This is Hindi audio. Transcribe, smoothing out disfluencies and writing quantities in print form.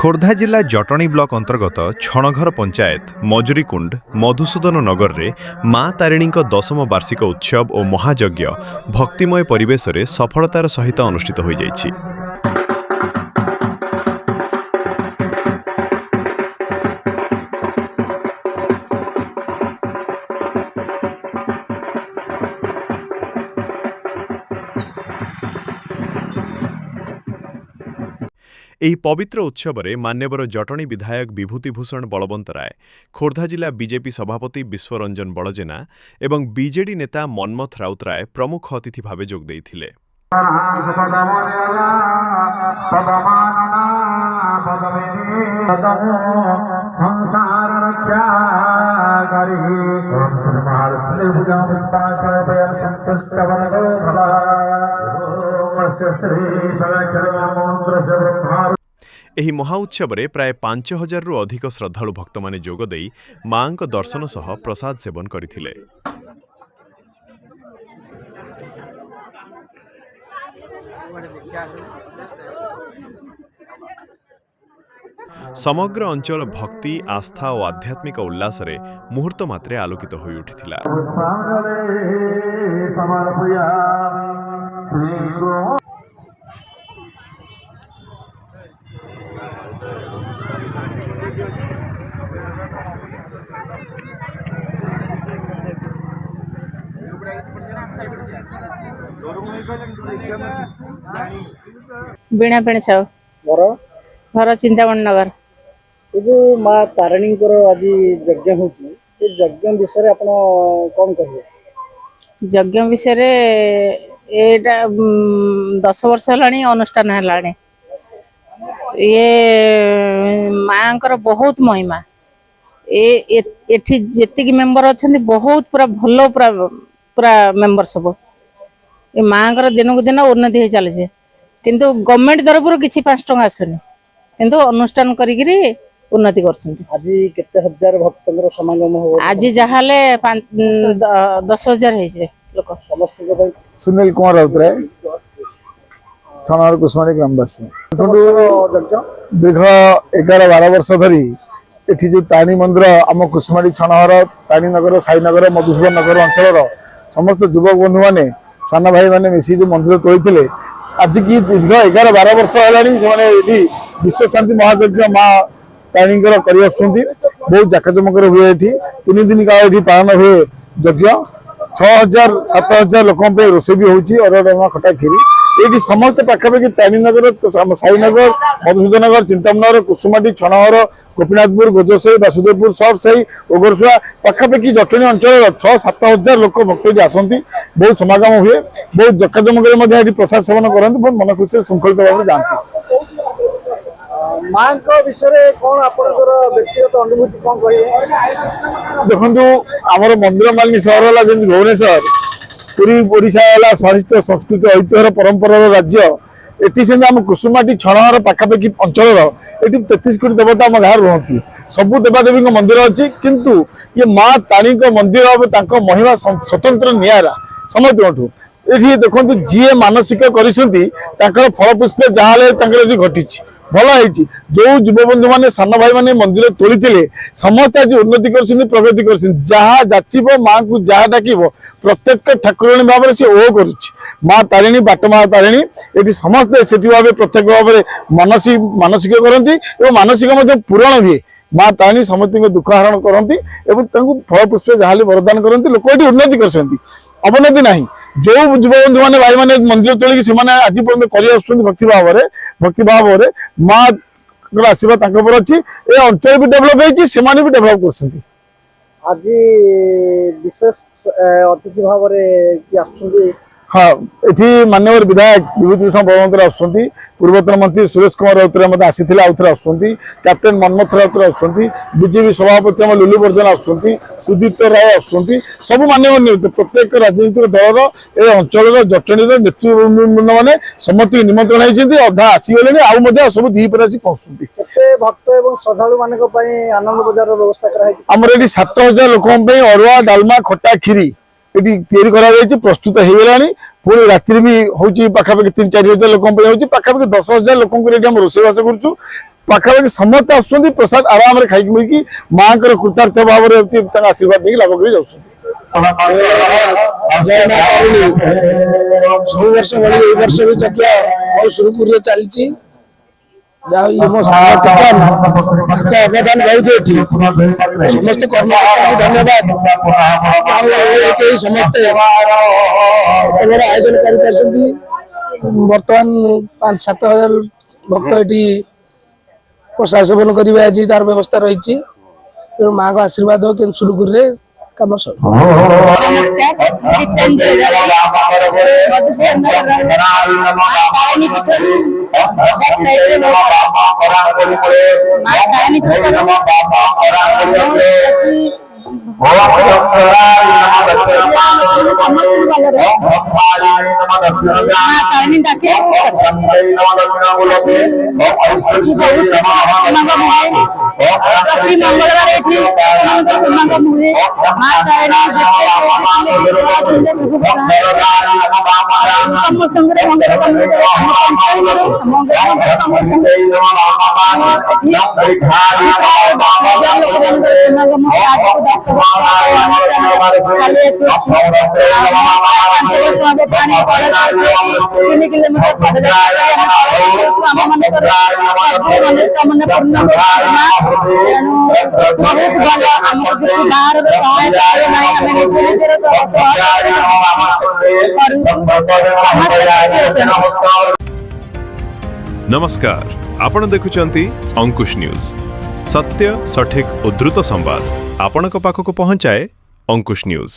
खोर्धा जिला जटणी ब्लॉक अंतर्गत छणघर पंचायत मजुरीकुंड मधुसूदन नगर रे माँ तारिणी दशम वार्षिक उत्सव और महायज्ञ भक्तिमय परिवेश रे सफलतार सहित अनुष्ठित हो जाइछि। ଏହି पवित्र उत्सव में मान्यवर जटणी विधायक विभूतिभूषण बलवंत राय, खोर्धा जिला बीजेपी सभापति विश्वरंजन बड़जेना एवं बीजेडी नेता मनमथ राउतराय प्रमुख अतिथि भावे जोग देइथिले। एही महाउत्सव में प्राय 5000 रु अधिक श्रद्धालु भक्त माने जोग देई मां को दर्शन सह प्रसाद सेवन करथिले। समग्र अंचल भक्ति आस्था और आध्यात्मिक उल्लास रे मुहूर्त मात्रे आलोकित होई उठिथिला। बीणा पेण साहू घर चिंतामणि नगर जो माँ तारिणी आज यज्ञ हो यज्ञ विषय आप कौन कहे? यज्ञ विषय एटा 10 वर्ष है अनुष्ठान है। ये माँ बहुत महिमा एठी जेतिक मेंबर अच्छा बहुत पूरा भल पूरा मेंबर सब ये माँ दिन को दिन उन्नति हो चलছে किंतु गवर्नमेंट तरफ किसी 5 टंका आसुनी किंतु अनुष्ठान करी उन्नति कर। आज केते हजार भक्त समागम हो? आज जहाँ 10,000 है लोक समस्त। सुनील कुमार राउतराय थाना कुसुमारी ग्रामवासी दीर्घ 11-12 वर्ष धरी एठी जो तारिणी मंदिर आम कुसुमारी छणहर तारिणी नगर साईनगर मधुसूदन नगर अंचल समस्त युवक बंधु मैंने साना भाई मैंने मिसी जो मंदिर तोड़ी आज की दीर्घ 11-12 वर्ष है विश्व शांति महायज्ञ माँ तारिणी कर बहुत जाकजमक हुए। 3 दिन काल ये पालन हुए यज्ञ 6000-7000 लोक रोषे भी होची अरडा खटा खीरी ये समस्त पाखापाखि तारिणीनगर साईनगर मधुसूदन नगर चिंतामणि कुसुमाटी छणहर गोपीनाथपुर गोजोसई वासुदेवपुर सब सही ओगरसुआ पाखापाखि जटणी अंचल 6-7 लोक भक्त आसती बहुत समागम हुए बहुत जकजमक प्रसाद सेवन करते बहुत मन खुशी श्रृंखलित भाव में जाती। माँ विषय कौन आप व्यक्तिगत अनुभूति कौन कह? देखो आमर मंदिर मालिनी सहर है जमी भुवनेश्वर पूरी ओडिशा है स्वादिष्ट संस्कृति ऐतिह्यर परंपरा राज्य एटी से आम कुसुमाटी छणहर पाखापाखि अंचल ये 33 कोटी देवता आम गाँव रुहति सबू देवादेवी मंदिर अच्छी किंतु ये माँ तारिणी मंदिर महिमा स्वतंत्र निरा समझ ये देखो जी मानसिक कर फल पुष्प जहाँ घटी भल है जो युवबंधु मैंने सान भाई मैंने मंदिर तोड़ी समस्त आज उन्नति कर प्रगति कर जहाँ जाचिब माँ को जहाँ डाक प्रत्येक ठाकुराणी भाव में सी ओ कर माँ तारिणी बाट माँ तारिणी ये समस्ते से भाव प्रत्येक भाव में मानसिक करती मानसिक पूरण हुए माँ तारिणी समस्त दुख हरण करती फल पुष्प जहाँ वरदान करती लोक ये उन्नति कर अवनति ना जो युवबंधु मैंने भाई मैंने मंदिर तोड़ी आज पर्यटन भक्ति भाव माँ आशीर्वाद अच्छी ये अंचल भी डेभलप होती भी डेभलप कर। आज विशेष अतिथि भाव में हाँ ये मान्यवर विधायक विभूतिभूषण बलवंत आसुँच पूर्वतन मंत्री सुरेश कुमार राउतराय आसी आउे कैप्टेन मनमथ राउतराय बीजेपी सभापति लुलु बर्जन आसुँच सुदीप्त राय आसुँच सब मान्यवर प्रत्येक राजनीतिक दल ए अंचल जटणी नेतृवृंद मैंने समस्त निमंत्रण होती अधा आसीगले आउ सब दीपर आसी पहुँचुंट भक्त और श्रद्धालु मान आनंद बजार व्यवस्था आमर ये 7000 लोक अरुआ डालमा खटा खीरी ये प्रस्तुत हो गलानी पुणी रात्रि भी हूँ पाखापाखि 3-4 हजार लोक पाखापाखि 10,000 लोक रोषेईवास करूँ ପାଖାପାଖି ସମସ୍ତେ ଆସୁଛନ୍ତି ପ୍ରସାଦ ଆରାମରେ ଖାଇକି ମିଳିକି ମାଙ୍କର କୃତାର୍ଥ ଭାବରେ ତାଙ୍କ ଆଶୀର୍ବାଦ ଦେଇକି ଲାଭ କରି ଯାଉଛନ୍ତି। ସବୁ ବର୍ଷ ଭଳି ଏଇ ବର୍ଷ ବି ଯଜ୍ଞ ବହୁତ ସୁରୁଖୁରୁରେ ଚାଲିଛି। ଯାହା ହଉ ମୋ ସାଙ୍ଗ ଟୀକାନ ତାଙ୍କ ଅବଦାନ ବହୁତ ଏଠି ସମସ୍ତେ କର୍ମକର୍ତ୍ତାଙ୍କୁ ଧନ୍ୟବାଦ। ଆଉ କେହି ସମସ୍ତେ ଏତେ ବଡ଼ ଆୟୋଜନ କରିପାରିଛନ୍ତି। ବର୍ତ୍ତମାନ 5-7 ହଜାର ଭକ୍ତ ଏଠି ପ୍ରସାଦ ସେବନ କରିବେ ଆଜି ତାର ବ୍ୟବସ୍ଥା ରହିଛି। ତେଣୁ ମାଙ୍କ ଆଶୀର୍ବାଦ କେମିତି ସୁରୁଖୁରୁରେ କାମ ସରୁ। ନମସ୍କାର, ଗୀତାଞ୍ଜଳି ତାରିଣୀ ପୀଠରୁ ବ୍ୟାକ୍ ସାଇଡରେ ମା ତାରିଣୀ ପୀଠରୁ ମା ତାରିଣୀ ଡାକେ ପ୍ରତି ମଙ୍ଗଳବାର ଏଠି ସମାଗମ ହୁଏ। ମା ତାରିଣୀ ସମସ୍ତଙ୍କର ତିନି କିଲୋମିଟର ମନସ୍କାମନା ପୂର୍ଣ୍ଣ ତେଣୁ ବହୁତ ଭଲ। ଆମକୁ କିଛି ବାହାରର ସହାୟତା ନାହିଁ, ଆମେ ନିଜ ନିଜର नमस्कार, आपण देखुचंती अंकुश न्यूज। सत्य सठिक उद्धृत संवाद आपणक पाखक पहुंचाए अंकुश न्यूज।